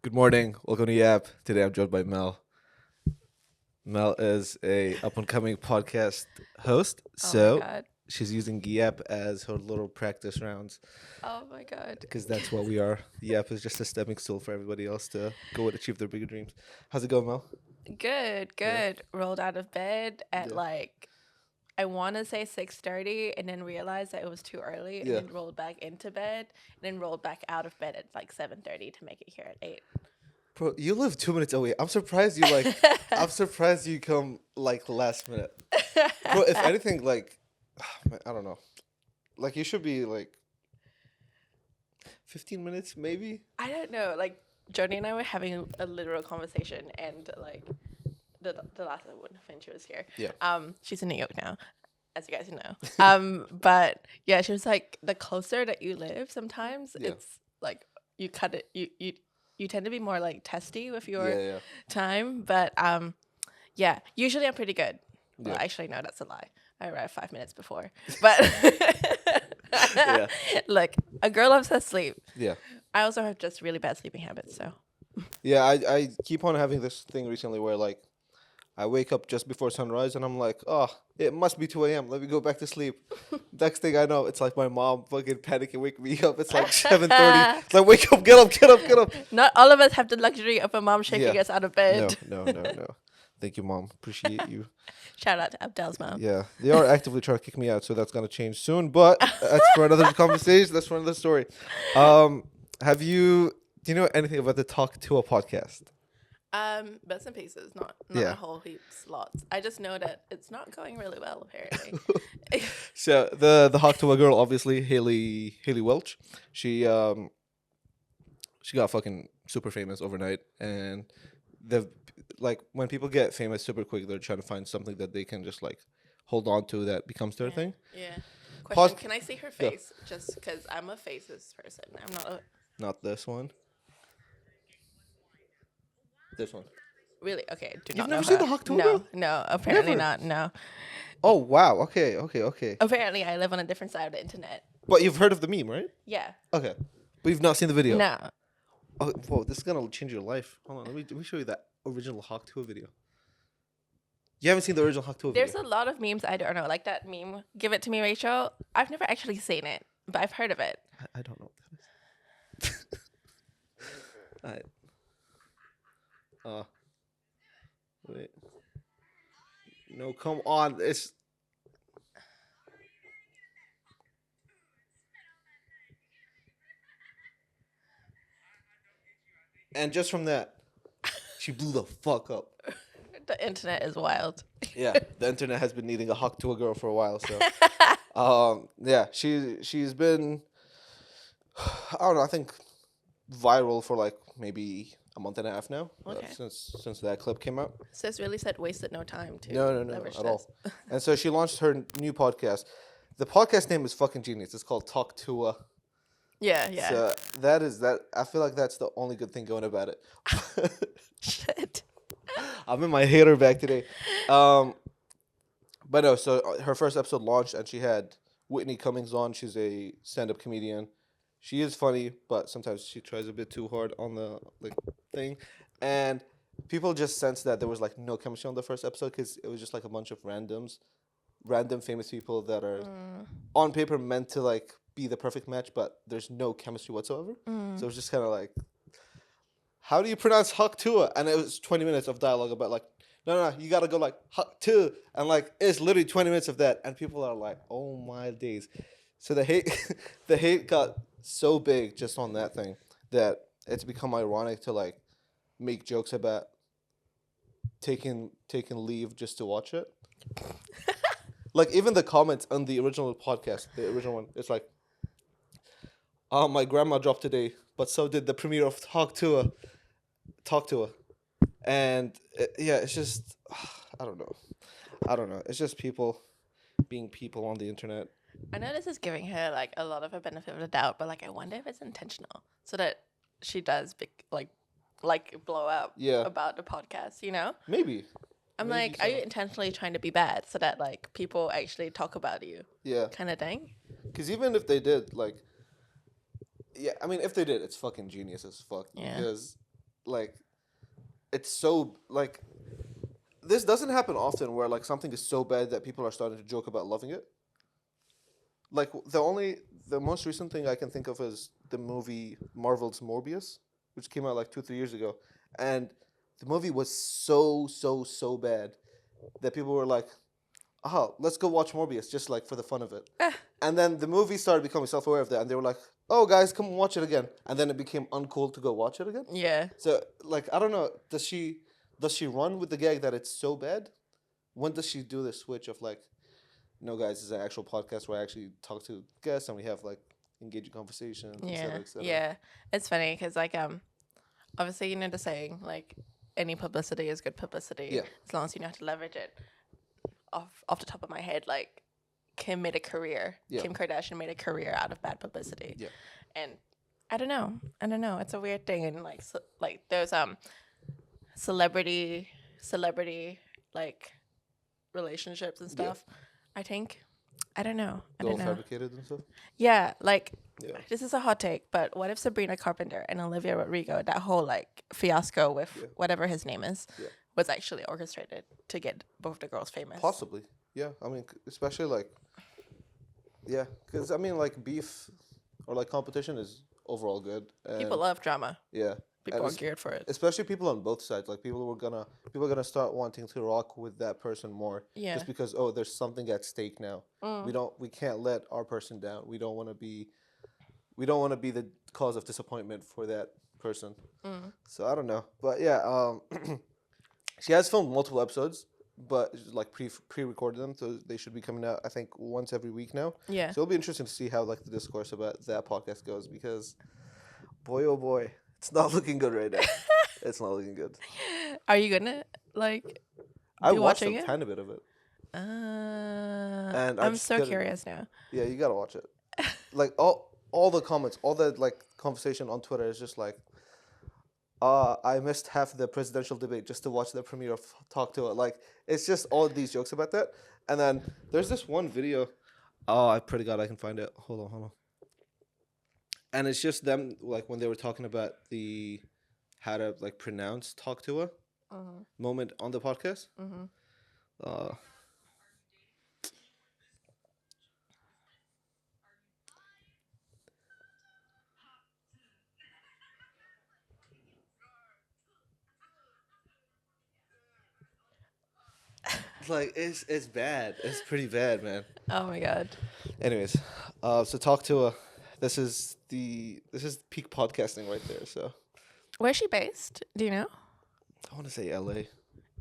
Good morning. Welcome to YAP. Today I'm joined by Mel. Mel is a up-and-coming podcast host, Oh my so god. she's using YAP as her little practice rounds Oh my god. because that's what we are. YAP is just a stepping stool for everybody else to go and achieve their bigger dreams. How's it going, Mel? Good, Yeah. good. Rolled out of bed at Yeah. I want to say 6:30 and then realized that it was too early and Yeah. then rolled back into bed and then rolled back out of bed at like 7:30 to make it here at 8. Bro, you live 2 minutes away. I'm surprised you I'm surprised you come like last minute. Bro, if anything, man, I don't know. Like you should be like 15 minutes maybe. I don't know. Like Jody and I were having a literal conversation and the last one when she was here. Yeah. She's in New York now, as you guys know. But yeah, she was like, the closer that you live, sometimes Yeah. it's like you cut it. You tend to be more like testy with your Yeah. time. But yeah, usually I'm pretty good. Well, Yeah. actually, no, that's a lie. I arrived 5 minutes before. But Yeah. look, a girl loves her sleep. Yeah. I also have just really bad sleeping habits. So Yeah, I keep on having this thing recently where like I wake up just before sunrise and I'm like, oh, it must be 2 a.m. Let me go back to sleep. Next thing I know, it's like my mom fucking panicking, wake me up. It's like 7:30. It's like, wake up, get up, get up, get up. not all of us have the luxury of a mom shaking Yeah. us out of bed. No. Thank you, Mom. Appreciate you. Shout out to Abdel's mom. Yeah, they are actively trying to kick me out, so that's gonna change soon. But that's for another conversation. That's for another story. Do you know anything about the Talk to a podcast? Bits and pieces, not Yeah. a whole heaps, lots. I just know that it's not going really well, apparently. So the Talk to a girl, obviously Haley Welch. She got fucking super famous overnight, and the like when people get famous super quick, they're trying to find something that they can just like hold on to that becomes their thing. Yeah. Pause- Question: Can I see her Yeah. face? Just because I'm a faces person. I'm not a Not this one. This one. really okay. Do You've not never know seen her. the Hawk Tour No, Girl? no. Apparently Never? not. No. Oh wow. Okay. Apparently, I live on a different side of the internet. But you've heard of the meme, right? Yeah. Okay. But you've not seen the video. No. Oh, whoa! This is gonna change your life. Hold on. Let me show you that original Hawk Tour video. You haven't seen the original Hawk Tour There's video? a lot of memes I don't know, like that meme. Give it to me, Rachel. I've never actually seen it, but I've heard of it. I don't know what that is. Alright. Wait. No, come on. It's. And just from that, she blew the fuck up. The internet is wild. Yeah, the internet has been needing a Hawk to a girl for a while. So, yeah, she's been, I don't know. I think viral for like maybe a month and a half now. Okay. Since that clip came out. Sis really said wasted no time to No, leverage at this. all. And so she launched her new podcast. The podcast name is fucking genius. It's called Talk to a. Yeah. So that is that. I feel like that's the only good thing going about it. Shit. I'm in my hater bag today. But no, so her first episode launched and she had Whitney Cummings on. She's a stand-up comedian. She is funny, but sometimes she tries a bit too hard on the thing. And people just sensed that there was like no chemistry on the first episode because it was just like a bunch of random famous people that are on paper meant to like be the perfect match, but there's no chemistry whatsoever. So it was just kind of like, how do you pronounce Haktua? And it was 20 minutes of dialogue about like, no, you gotta go like Haktu, and like it's literally 20 minutes of that, and people are like, oh my days. So the hate got so big just on that thing that it's become ironic to like make jokes about taking leave just to watch it. Like even the comments on the original podcast, the original one, it's like, my grandma dropped today, but so did the premiere of Talk to her. And it's just, I don't know. It's just people being people on the internet. I know this is giving her like a lot of a benefit of the doubt, but like I wonder if it's intentional so that she does blow up Yeah. about the podcast, you know? Maybe. I'm Maybe like, are so. you intentionally trying to be bad so that like people actually talk about you Yeah. kind of thing? Because even if they did, like, yeah, I mean, if they did, it's fucking genius as fuck. Yeah. Because, like it's so like this doesn't happen often where like something is so bad that people are starting to joke about loving it. Like the most recent thing I can think of is the movie Marvel's Morbius, which came out like 2 3 years ago, and the movie was so bad that people were like, "Oh, let's go watch Morbius just like for the fun of it." And then the movie started becoming self-aware of that, and they were like, "Oh, guys, come watch it again." And then it became uncool to go watch it again. Yeah. So, like, I don't know. Does she run with the gag that it's so bad? When does she do the switch of like, no, guys, this is an actual podcast where I actually talk to guests and we have like engaging conversations, et Yeah. cetera, et cetera. Yeah. It's funny because like obviously you know the saying like any publicity is good publicity. Yeah. As long as you know how to leverage it. Off the top of my head, like Kim made a career. Yeah. Kim Kardashian made a career out of bad publicity. Yeah. And I don't know. It's a weird thing, and like like there's celebrity like relationships and stuff. I think. I don't know. All fabricated and stuff. Yeah, like Yeah. this is a hot take, but what if Sabrina Carpenter and Olivia Rodrigo, that whole like fiasco with whatever his name is, was actually orchestrated to get both the girls famous? Possibly. Yeah. I mean, especially like, yeah, because I mean, like beef or like competition is overall good. And People love drama. yeah. People And are geared for it. especially people on both sides. Like people are gonna start wanting to rock with that person more. Yeah. Just because there's something at stake now. We can't let our person down. We don't want to be the cause of disappointment for that person. So I don't know, but yeah, she has filmed multiple episodes, but like pre-recorded them, so they should be coming out I think once every week now. Yeah. So it'll be interesting to see how like the discourse about that podcast goes because, boy oh boy. It's not looking good right now. It's not looking good. Are you gonna like? I be watched watching a it? tiny bit of it. And I I'm just so couldn't- curious now. Yeah, you gotta watch it. Like all the comments, all the like conversation on Twitter is just like, I missed half the presidential debate just to watch the premiere of Talk to It. Like it's just all these jokes about that. And then there's this one video. Oh, I pray to God I can find it. Hold on. And it's just them like when they were talking about the how to like pronounce Talk to It moment on the podcast. Like it's bad. It's pretty bad, man. Oh my god. Anyways, so Talk to this is peak podcasting right there. So Where's she based? Do you know? I want to say L.A.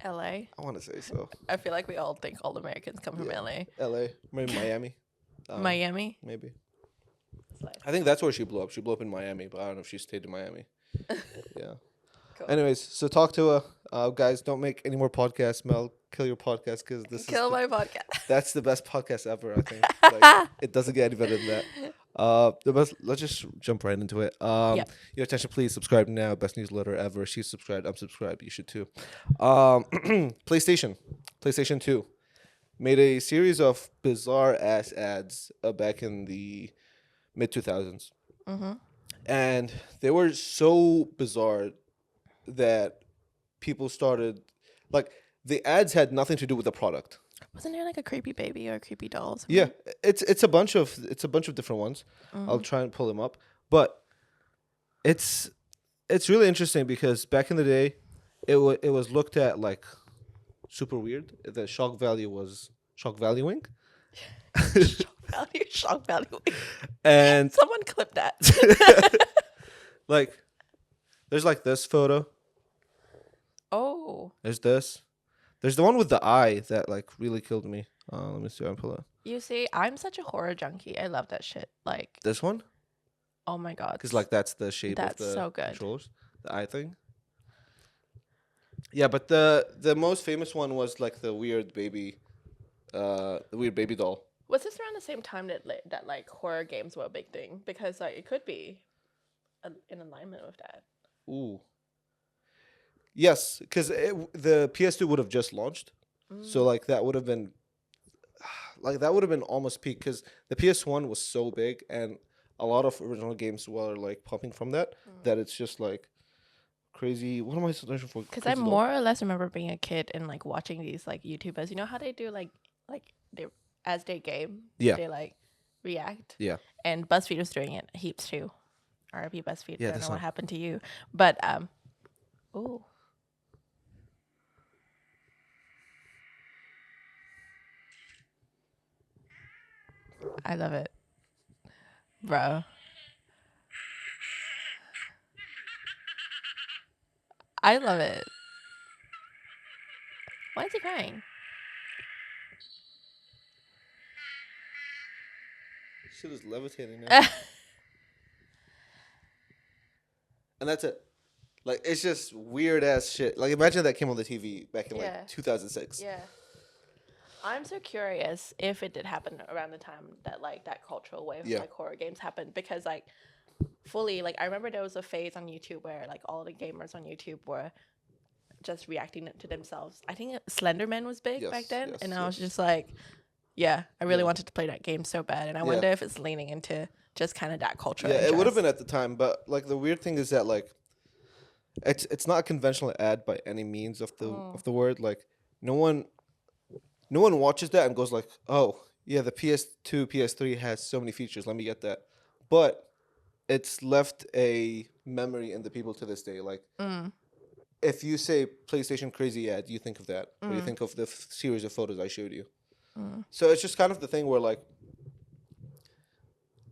L.A. I want to say so. I feel like we all think all Americans come from L.A. L.A. Maybe Miami. Miami. Maybe. Like, I think that's where she blew up. She blew up in Miami, but I don't know if she stayed in Miami. Yeah. cool. Anyways, so Talk to guys, don't make any more podcasts. Mel, kill your podcast because Kill my podcast. that's the best podcast ever. I think like, it doesn't get any better than that. Let's just jump right into it. Your attention, please. Subscribe now. Best newsletter ever. She's subscribed. I'm subscribed. You should too. PlayStation 2 made a series of bizarre ass ads back in the mid 2000s, and they were so bizarre that people started like the ads had nothing to do with the product. Wasn't there like a creepy baby or a creepy doll? Or something? Yeah, it's a bunch of different ones. I'll try and pull them up, but it's really interesting because back in the day, it was looked at like super weird. The shock value was shock valuing, Shock value. and Someone clip that. like there's like this photo. Oh. There's this. There's the one with the eye that like really killed me. Let me see if I can pull it. You see, I'm such a horror junkie. I love that shit. Like, This one, oh my god. because like that's the shape That's of the so good. controllers, the eye thing. Yeah, but the most famous one was like the weird baby doll. Was this around the same time that like horror games were a big thing? Because like it could be in alignment with that. Ooh. Yes, because the PS2 would have just launched, so like that would have been almost peak because the PS1 was so big and a lot of original games were like popping from that it's just like crazy. What am I searching for? Because I more or less remember being a kid and like watching these like YouTubers. You know how they do like they as they game. Yeah. They like react. Yeah. And BuzzFeed was doing it heaps too. R.I.P. BuzzFeed. Yeah, I don't know what happened to you, but ooh. I love it, bro. I love it. Why is he crying? Shit is levitating now. And that's it. Like, it's just weird ass shit. Like, imagine that came on the TV back in like 2006. Yeah. I'm so curious if it did happen around the time that like that cultural wave of like horror games happened, because like fully like I remember there was a phase on YouTube where like all the gamers on YouTube were just reacting to themselves. I think Slenderman was big back then, and I was just like, I really wanted to play that game so bad, and I wonder if it's leaning into just kind of that culture. Yeah, it would have been at the time, but like the weird thing is that like it's not a conventional ad by any means of the word. Like no one watches that and goes like, oh yeah, the PS2, PS3 has so many features. Let me get that. But it's left a memory in the people to this day. Like if you say PlayStation crazy ad, you think of that, or you think of the series of photos I showed you. So it's just kind of the thing where like,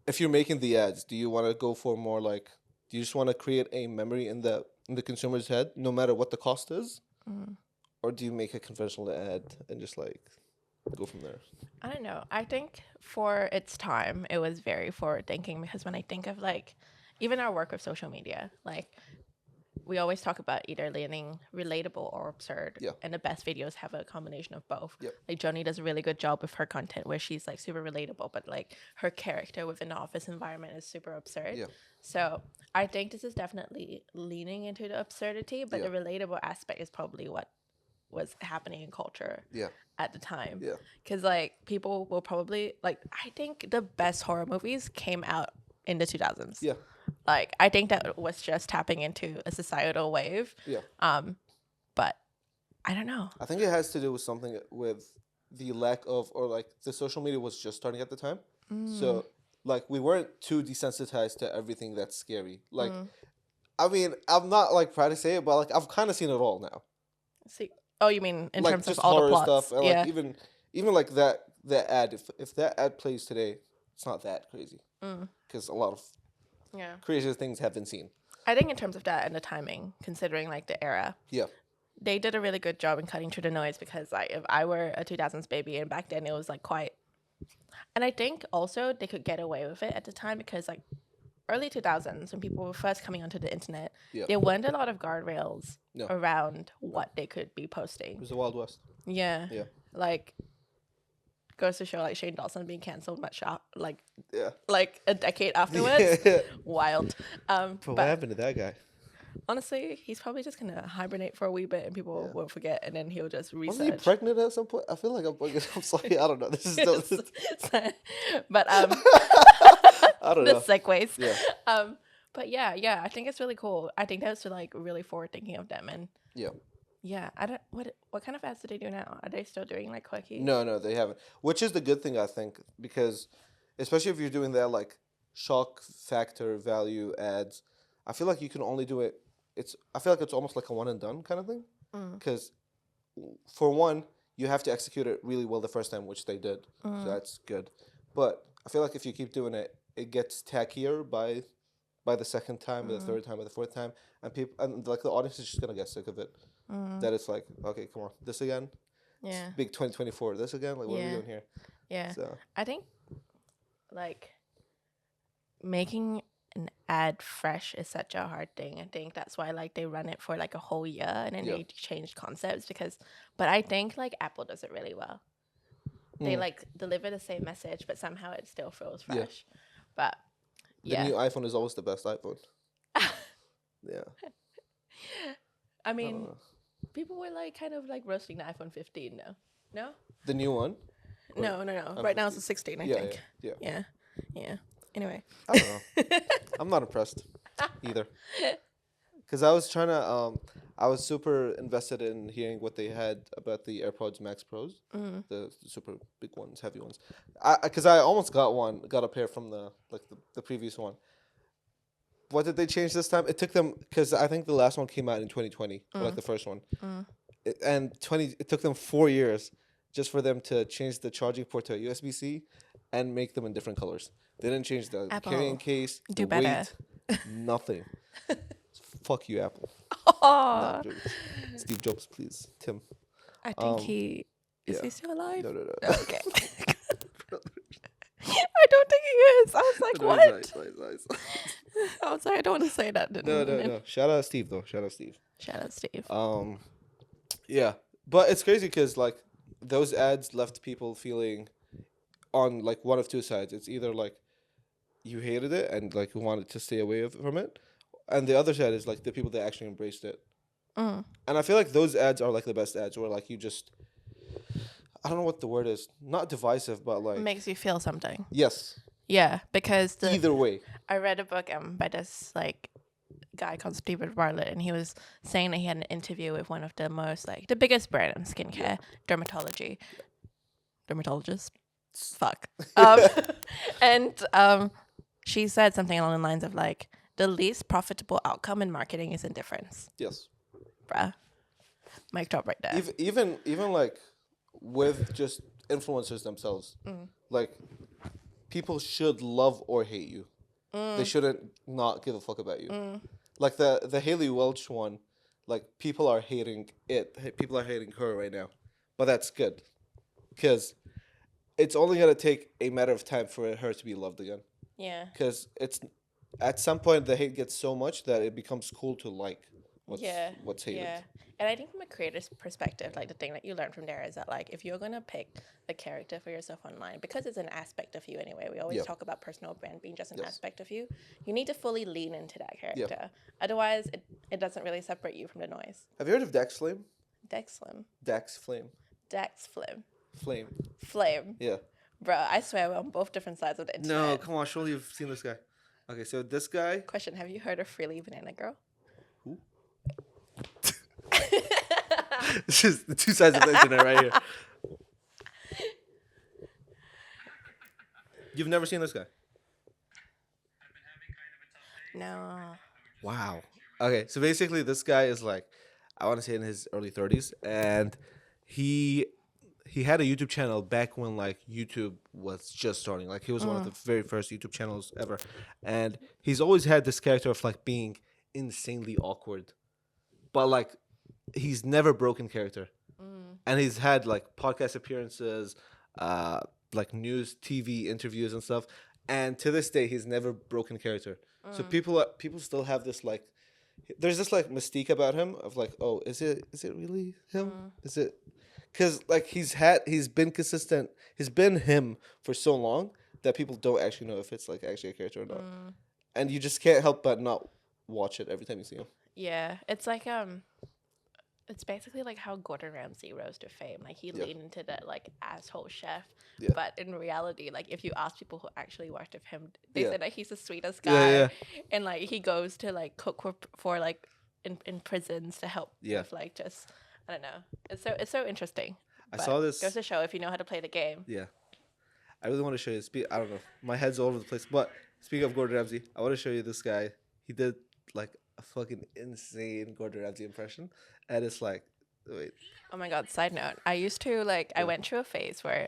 if you're making the ads, do you want to go for more like, do you just want to create a memory in the consumer's head, no matter what the cost is, or do you make a conventional ad and just like go from there? I don't know. I think for its time, it was very forward thinking, because when I think of like even our work with social media, like we always talk about either leaning relatable or absurd. Yeah. And the best videos have a combination of both. Yep. Like Joni does a really good job with her content where she's like super relatable, but like her character within the office environment is super absurd. Yeah. So I think this is definitely leaning into the absurdity, but the relatable aspect is probably what was happening in culture at the time. Yeah. Because like people will probably like, I think the best horror movies came out in the 2000s. Yeah. Like, I think that was just tapping into a societal wave. Yeah. But I don't know. I think it has to do with something with the lack of, or like the social media was just starting at the time. So like we weren't too desensitized to everything that's scary. Like, I mean, I'm not like proud to say it, but like I've kind of seen it all now. See, oh, you mean in like, terms just of all the plots? Stuff, and like even like that ad. If that ad plays today, it's not that crazy because a lot of crazy things have been seen. I think in terms of that and the timing, considering like the era, they did a really good job in cutting through the noise, because like if I were a 2000s baby and back then it was like quite, and I think also they could get away with it at the time because like early 2000s when people were first coming onto the internet, there weren't a lot of guardrails around what they could be posting. It was the Wild West. Yeah. Like goes to show like Shane Dawson being cancelled like a decade afterwards. Wild. But what happened to that guy? Honestly, he's probably just gonna hibernate for a wee bit and people won't forget, and then he'll just research. Wasn't he pregnant at some point? I feel like I'm sorry, I don't know. This is still but I don't the know. segues. Yeah. But yeah, I think it's really cool. I think that's like really forward thinking of them, and I don't what kind of ads do they do now? Are they still doing like quickie? No, they haven't. Which is the good thing, I think, because especially if you're doing that like shock factor value ads, I feel like you can only do it. I feel like it's almost like a one and done kind of thing, because for one, you have to execute it really well the first time, which they did, so that's good. But I feel like if you keep doing it, it gets tackier by the second time, or the third time, or the fourth time, and like the audience is just gonna get sick of it. That it's like, okay, come on, this again. Yeah. It's big 2024. This again. Like, what are we doing here? Yeah. So I think like making an ad fresh is such a hard thing. I think that's why like they run it for like a whole year and then they change concepts but I think like Apple does it really well. They like deliver the same message, but somehow it still feels fresh. But the new iPhone is always the best iPhone. I mean, people were like kind of like roasting the iPhone 15 now. No? The new one? No. Right now it's a 16, I think. Yeah. Anyway. I don't know. I'm not impressed either. because I was trying to I was super invested in hearing what they had about the AirPods Max Pros, the super big ones, heavy ones. Because I almost got a pair from the previous one. What did they change this time? It took them, because I think the last one came out in 2020, or like the first one, it took them 4 years just for them to change the charging port to a USB-C and make them in different colors. They didn't change the Apple, carrying case, do the better. weight, nothing. Fuck you, Apple. Oh, No, Steve Jobs, please. Tim. I think he is. He still alive? No. Okay. I don't think he is. I was like, what? Nice. I was like, I don't want to say that. No. Shout out Steve, though. Shout out Steve. Yeah. But it's crazy because, like, those ads left people feeling on, like, one of two sides. It's either, like, you hated it and, like, you wanted to stay away from it. And the other side is, like, the people that actually embraced it. And I feel like those ads are, like, the best ads where, like, you just... I don't know what the word is. Not divisive, but, like... Makes you feel something. Yes. Yeah, because... Either way. I read a book by this, like, guy called Stephen Bartlett, and he was saying that he had an interview with one of the most, like, the biggest brand in skincare, dermatology. Dermatologist? Fuck. And she said something along the lines of, like, the least profitable outcome in marketing is indifference. Yes. Bruh. Mic drop right there. Even like with just influencers themselves, like people should love or hate you. They shouldn't not give a fuck about you. Like the Haley Welch one, like people are hating it. People are hating her right now, but that's good, because it's only gonna take a matter of time for her to be loved again. Yeah. Because it's at some point the hate gets so much that it becomes cool to like what's hated. Yeah. And I think from a creator's perspective, like the thing that you learn from there is that, like, if you're gonna pick the character for yourself online, because it's an aspect of you anyway, we always talk about personal brand being just an aspect of you, you need to fully lean into that character. Otherwise it doesn't really separate you from the noise. Have you heard of Dax Flame? Dax Flame. Flame. Yeah. Bro, I swear we're on both different sides of the internet. No, come on, surely you've seen this guy. Okay, so this guy... Question, have you heard of Freely Banana Girl? Who? It's just the two sides of the internet right here. You've never seen this guy? No. Wow. Okay, so basically this guy is like, I want to say in his early 30s, and he had a YouTube channel back when, like, YouTube was just starting. Like, he was one of the very first YouTube channels ever. And he's always had this character of, like, being insanely awkward. But, like, he's never broken character. And he's had, like, podcast appearances, like, news, TV interviews and stuff. And to this day, he's never broken character. So people still have this, like, there's this, like, mystique about him of, like, oh, is it really him? Is it... Because, like, he's been consistent. He's been him for so long that people don't actually know if it's, like, actually a character or not. And you just can't help but not watch it every time you see him. Yeah. It's like, it's basically like how Gordon Ramsay rose to fame. Like, he leaned into that, like, asshole chef. Yeah. But in reality, like, if you ask people who actually worked with him, they say that he's the sweetest guy. Yeah. And, like, he goes to, like, cook for like, in prisons to help with, like, just... I don't know. It's so interesting. I saw this. Goes to show if you know how to play the game. Yeah. I really want to show you. I don't know. My head's all over the place. But speaking of Gordon Ramsay, I want to show you this guy. He did, like, a fucking insane Gordon Ramsay impression. And it's like, wait. Oh my God. Side note. I used to, like, I went through a phase where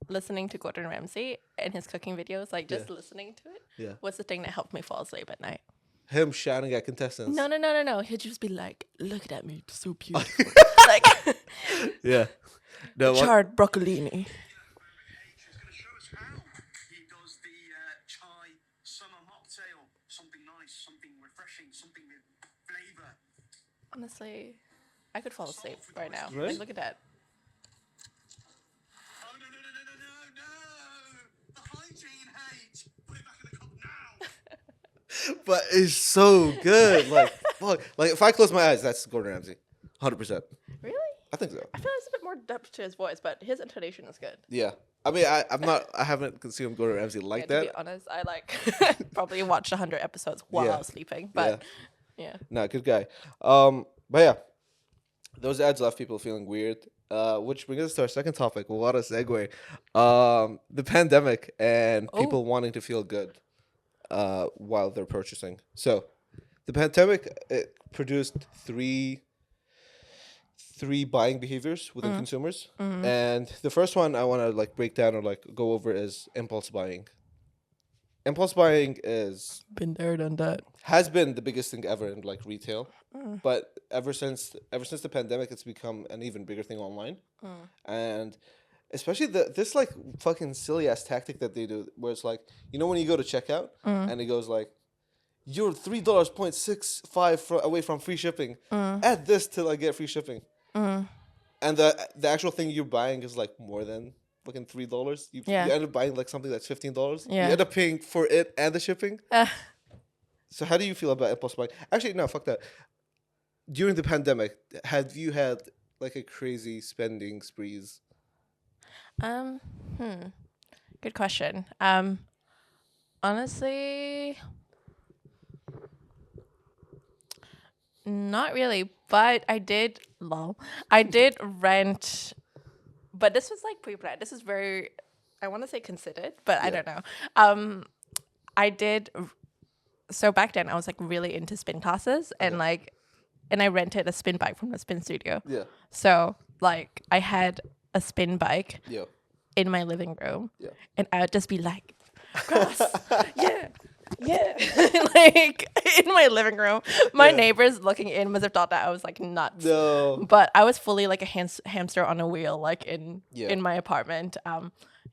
listening to Gordon Ramsay and his cooking videos, like, just listening to it was the thing that helped me fall asleep at night. Him shouting at contestants. No. He'd just be like, look at me, so beautiful. Like, yeah. No, charred broccolini. He's going to show us how he does the chai summer mocktail. Something nice, something refreshing, something with flavor. Honestly, I could fall asleep right now. Really? Like, look at that. Oh, no. The hygiene hate. Put it back in the cup now. But it's so good. Like, fuck. Like, if I close my eyes, that's Gordon Ramsay. 100%. Really? I think so. I feel there's a bit more depth to his voice, but his intonation is good. Yeah. I mean, I haven't consumed Gordon Ramsay like that. To be honest, I, like, probably watched 100 episodes while I was sleeping. But Yeah. Nah, good guy. But yeah, those ads left people feeling weird. Which brings us to our second topic. What a segue. The pandemic and Oh. people wanting to feel good while they're purchasing. So the pandemic, it produced three buying behaviors within consumers. And the first one I want to like break down or like go over is impulse buying. Impulse buying Been there, done that. has been the biggest thing ever in like retail, but ever since the pandemic, it's become an even bigger thing online, and especially this like fucking silly ass tactic that they do, where it's like, you know, when you go to checkout and it goes like, you're $3.65 away from free shipping. Add this to like get free shipping, and the actual thing you're buying is like more than fucking $3. You end up buying like something that's $15. Yeah. You end up paying for it and the shipping. So how do you feel about impulse buying? Actually, no, fuck that. During the pandemic, have you had like a crazy spending sprees? Good question. Honestly, not really, but I did rent, but this was like pre-planned. This is very, I want to say considered, but I don't know. I did. So back then I was like really into spin classes and I rented a spin bike from the spin studio. Yeah. So like I had a spin bike Yeah. in my living room. Yeah. And I would just be like, grass, yeah. Like in my living room. My neighbors looking in must have thought that I was like nuts. No. But I was fully like a hamster on a wheel, like in my apartment.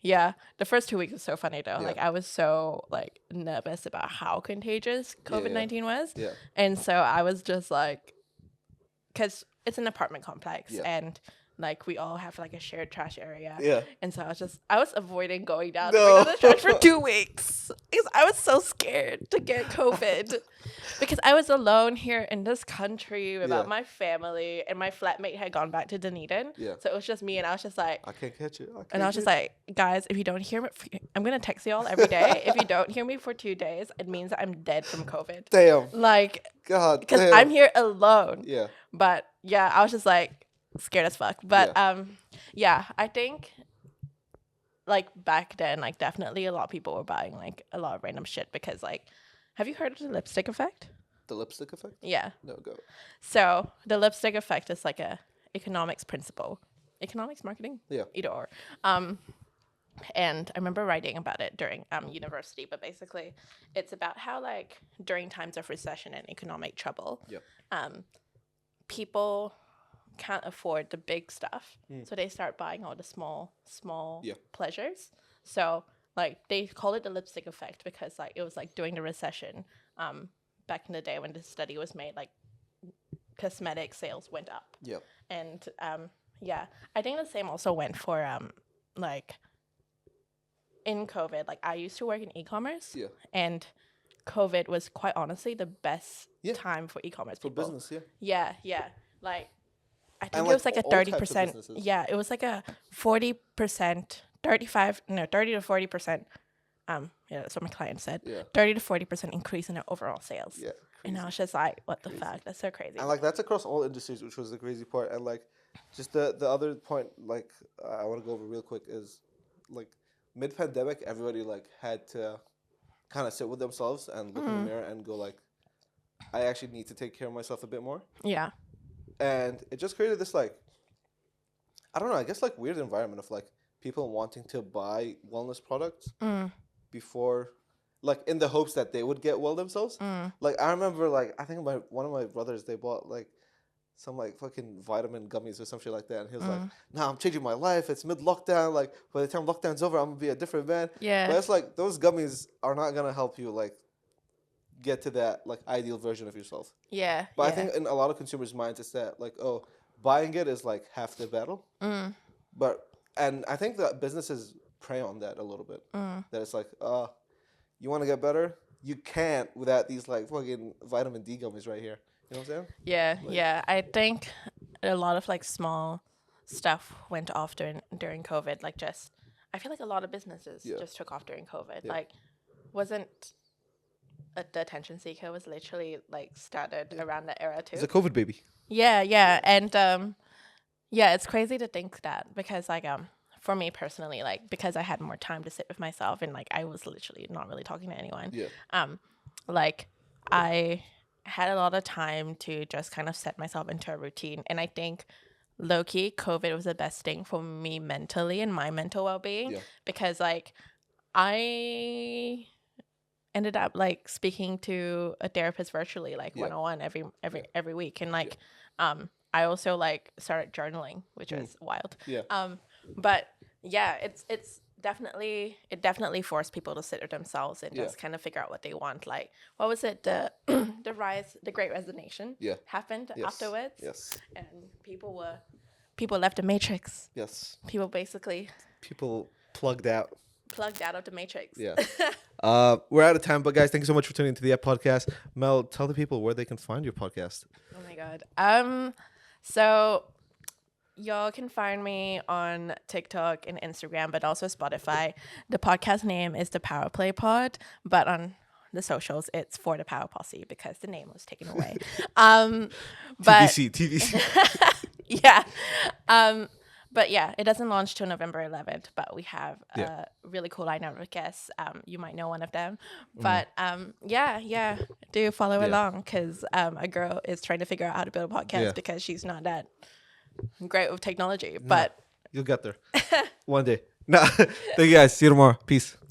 Yeah, the first 2 weeks was so funny though. Yeah. Like I was so like nervous about how contagious COVID-19 was. Yeah. And so I was just like, because it's an apartment complex and like we all have like a shared trash area. Yeah. And so I was avoiding going down No. to the trash for 2 weeks because I was so scared to get COVID because I was alone here in this country without my family and my flatmate had gone back to Dunedin. Yeah. So it was just me and I was just like, I can't catch it. and I was just like, guys, if you don't hear me, I'm going to text y'all every day. If you don't hear me for 2 days, it means that I'm dead from COVID. Damn. Like, God. because damn. I'm here alone. Yeah. But yeah, I was just like scared as fuck. But I think like back then, like definitely a lot of people were buying like a lot of random shit because like, have you heard of the lipstick effect? The lipstick effect? Yeah. No, go. So the lipstick effect is like a economics principle. Economics, marketing? Yeah. Either or. And I remember writing about it during university, but basically it's about how like during times of recession and economic trouble, people can't afford the big stuff. So they start buying all the small pleasures. So like they call it the lipstick effect because like it was like during the recession, back in the day when this study was made, like cosmetic sales went up. Yeah. And I think the same also went for like in COVID. Like I used to work in e-commerce. Yeah. And COVID was quite honestly the best time for e-commerce For people. business, yeah. Yeah, yeah. Like I think And, it was like a all types of 30%. businesses. Yeah, it was like a 40%, 30 to 40%. Yeah, that's what my client said. Yeah. 30 to 40% increase in their overall sales. Yeah. And I was just like, what the fuck? That's so crazy. And like that's across all industries, which was the crazy part. And like just the other point, like I want to go over real quick is like mid-pandemic, everybody like had to kind of sit with themselves and look in the mirror and go like, I actually need to take care of myself a bit more. Yeah. And it just created this like, I don't know, I guess like weird environment of like people wanting to buy wellness products before, like in the hopes that they would get well themselves. Like I remember like, I think one of my brothers, they bought like some like fucking vitamin gummies or some shit like that. And he was like, nah, I'm changing my life. It's mid-lockdown. Like by the time lockdown's over, I'm gonna be a different man. Yeah. But it's like, those gummies are not gonna help you like get to that like ideal version of yourself. Yeah. But I think in a lot of consumers' minds, it's that like, oh, buying it is like half the battle. And I think that businesses prey on that a little bit. That it's like, you want to get better? You can't without these like fucking vitamin D gummies right here. You know what I'm saying? Yeah, yeah. I think a lot of like small stuff went off during COVID. Like I feel like a lot of businesses just took off during COVID. Like wasn't the attention seeker was literally like started around that era too. He's a COVID baby. Yeah, and yeah, it's crazy to think that because like for me personally, like because I had more time to sit with myself and like I was literally not really talking to anyone. Yeah. Like I had a lot of time to just kind of set myself into a routine, and I think low key COVID was the best thing for me mentally and my mental well being because like I ended up like speaking to a therapist virtually like one-on-one every week, and like I also like started journaling, which was wild. But yeah, it definitely forced people to sit with themselves and just kind of figure out what they want. Like what was it, the the Great Resignation happened afterwards, and people left the matrix. People Plugged out of the matrix. We're out of time, but guys, thank you so much for tuning into the YAP Podcast. Mel, tell the people where they can find your podcast. Oh my god. So y'all can find me on TikTok and Instagram, but also Spotify. The podcast name is the Power Play Pod, but on the socials it's For the Power Posse because the name was taken away. But TVC. yeah. But yeah, it doesn't launch till November 11th, but we have a really cool lineup of guests. You might know one of them. But yeah, do follow along because a girl is trying to figure out how to build a podcast because she's not that great with technology. But you'll get there one day. Thank you guys. See you tomorrow. Peace.